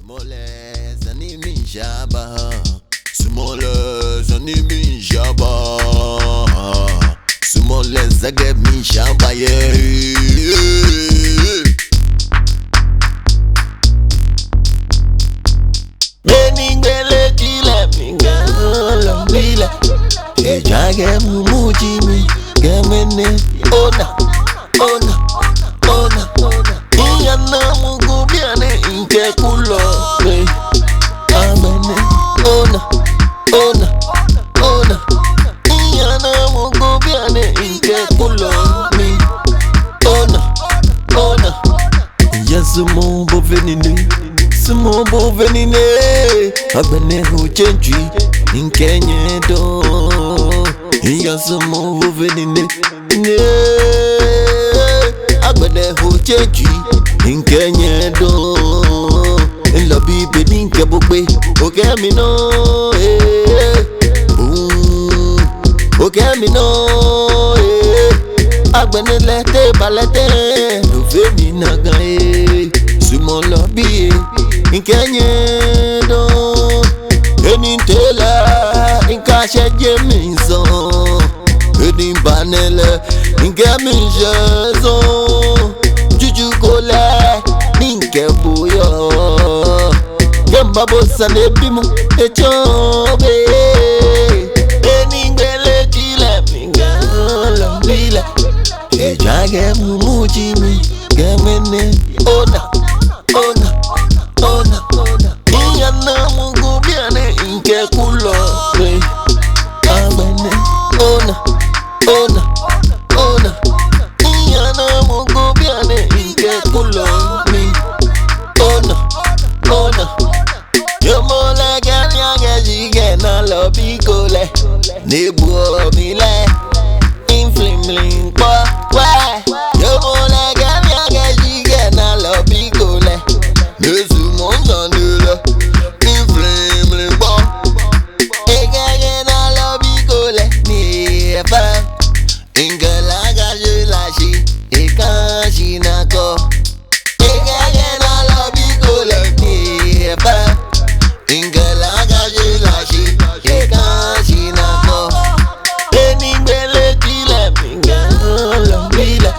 Smolez animi jaba, Smolez animi jaba, Smolez ageb mi jaba yeah. Beningele kile mingala mila, ejage mumuji mi gemene ona ona ona. Iyana mugubiane inke kulo me amene ona ona ona. Iyana mugubiane inke kulo me ona ona. Yasumo bovenine sumo bovenine abene huchenji inkenye do. Yasumo bovenine ne abene huchenji inkenye do. Lobi beni nke bukwe oke mi no oke mi no agbene lete balete love mi naga sumo lobi inkenye do. Eni tela inka sheje mi so eni banele inke mi jezo juju kole ninke buyo yamba bossa nebimu echobe eningele chile mingala mbila ejage mumuji mi gemene ona ona ona ona. Iyana mugubiane inke kulo me amene ona ona ona. Iyana mugubiane inke kulo me ona ona. Yomo la ganya gajige na lobi gole nebu omile inflimling kwa wa. Yomo la ganya gajige na lobi gole nezu monzanule inflimling kwa. Egage na lobi gole ni fa ingala gaje lashi ekashi nako. Egage na lobi gole ni fa ingala gaje lashi ekashi nako. Eningele tile mingala mbila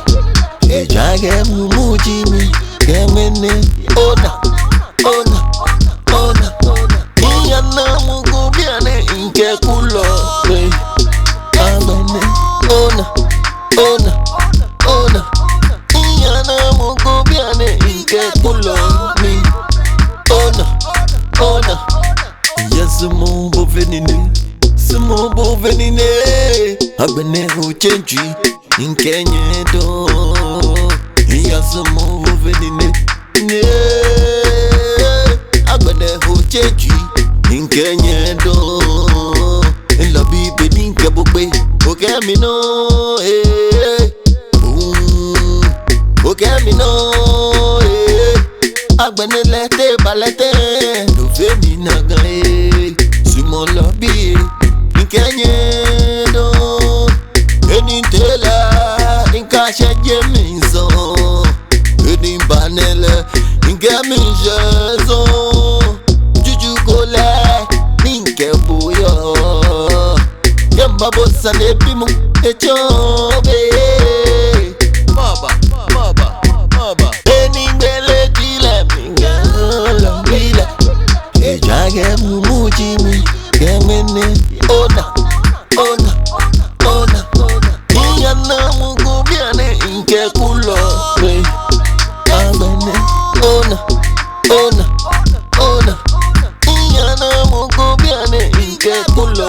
ejage mumuji mi gemene ona ona ona ona. Iyana mugubiane inke kulo me amene ona ona ona. Iyana mugubiane inke kulo me ona ona. Yasumo bovenine sumo bovenine agbene huchenji inkenye do. Yasumo bovenine ne agbene huchenji inkenye do. Lobi beni nke bukwe oke mi no oke mi no agbene lete balete love mi naga sumo lobi inkenye do. Eni tela inka sheje mi so eni banele inke mi jezo juju kole ninke buyo yamba bossa nebimu echobe baba baba baba. Eningele tile mingala mbila ejage mumuji mi gemene ona ona ona ona. Iyana mugubiane inke kulo me amene ona ona ona. Iyana mugubiane inke kulo